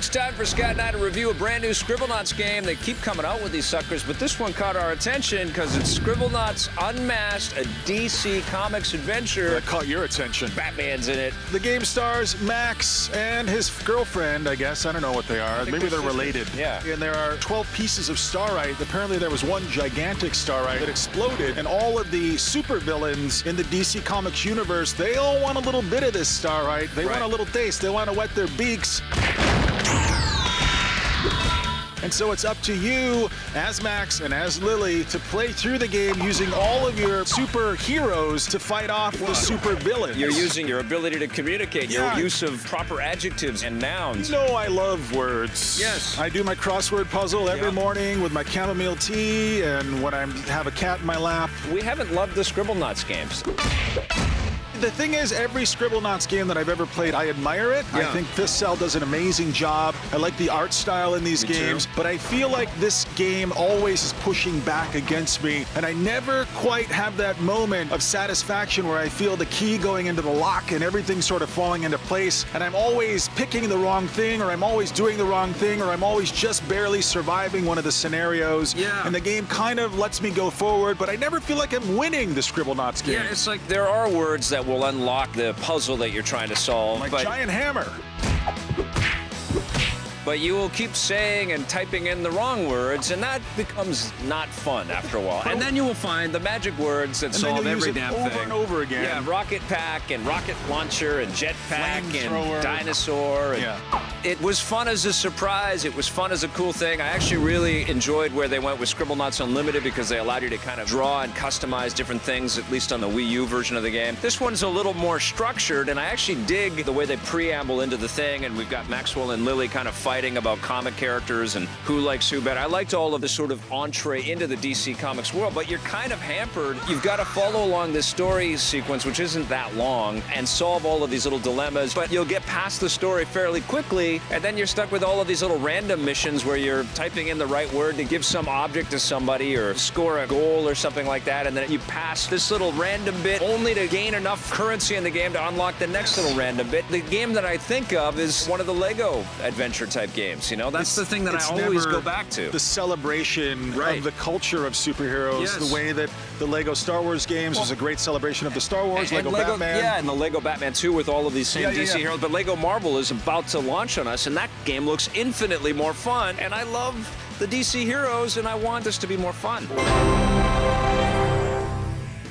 It's time for Scott and I to review a brand new Scribblenauts game. They keep coming out with these suckers, but this one caught our attention because it's Scribblenauts Unmasked, a DC Comics adventure. That caught your attention. Batman's in it. The game stars Max and his girlfriend, I guess. I don't know what they are. Maybe they're related. Yeah. And there are 12 pieces of starite. Apparently there was one gigantic starite that exploded, and all of the supervillains in the DC Comics universe, they all want a little bit of this starite. They want a little taste. They want to wet their beaks. And so it's up to you, as Max and as Lily, to play through the game using all of your superheroes to fight off the supervillains. You're using your ability to communicate, your use of proper adjectives and nouns. You know I love words. Yes. I do my crossword puzzle every morning with my chamomile tea and when I have a cat in my lap. We haven't loved the Scribblenauts games. The thing is, every Scribblenauts game that I've ever played, I admire it. I think Fist Cell does an amazing job. I like the art style in these games, but I feel like this game always is pushing back against me, and I never quite have that moment of satisfaction where I feel the key going into the lock and everything sort of falling into place, and I'm always picking the wrong thing, or I'm always doing the wrong thing, or I'm always just barely surviving one of the scenarios. And the game kind of lets me go forward, but I never feel like I'm winning the Scribblenauts game. Yeah, it's like there are words that will unlock the puzzle that you're trying to solve. Like giant hammer. But you will keep saying and typing in the wrong words, and that becomes not fun after a while. And then you will find the magic words that solve every damn thing. Over and over again. Yeah, rocket pack and rocket launcher and jet pack and dinosaur. And it was fun as a surprise. It was fun as a cool thing. I actually really enjoyed where they went with Scribblenauts Unlimited because they allowed you to kind of draw and customize different things, at least on the Wii U version of the game. This one's a little more structured, and I actually dig the way they preamble into the thing, and we've got Maxwell and Lily kind of fighting about comic characters and who likes who better. I liked all of the sort of entree into the DC Comics world, but you're kind of hampered. You've got to follow along this story sequence, which isn't that long, and solve all of these little dilemmas, but you'll get past the story fairly quickly, and then you're stuck with all of these little random missions where you're typing in the right word to give some object to somebody or score a goal or something like that, and then you pass this little random bit only to gain enough currency in the game to unlock the next little random bit. The game that I think of is one of the Lego adventure type games, you know? That's the thing that I always go back to. The celebration of the culture of superheroes, the way that the Lego Star Wars games was a great celebration of the Star Wars, Lego Batman. Yeah, and the Lego Batman 2 with all of these same DC heroes. But Lego Marvel is about to launch on us, and that game looks infinitely more fun, and I love the DC heroes, and I want this to be more fun.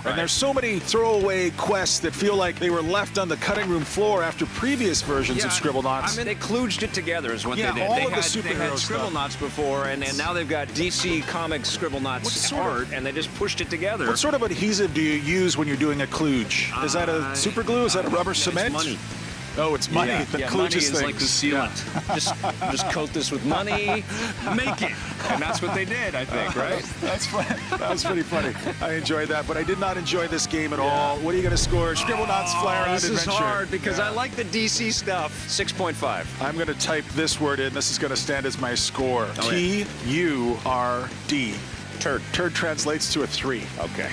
And there's so many throwaway quests that feel like they were left on the cutting room floor after previous versions of Scribblenauts. I mean, they kludged it together is what they did. All they of had, the superhero Scribblenauts before, and now they've got DC Comics Scribblenauts art, and they just pushed it together. What sort of adhesive do you use when you're doing a kludge? Is that a super glue? Is that a rubber cement? It's money. Oh, it's money that kludges money things. is like the sealant. Just coat this with money, make it. And that's what they did, I think, right? That's fun. That was pretty funny. I enjoyed that, but I did not enjoy this game at all. What are you going to score? Scribblenauts Flyer Out Adventure. This is hard because I like the DC stuff. 6.5. I'm going to type this word in. This is going to stand as my score. T-U-R-D. Turd. Turd translates to a 3. Okay.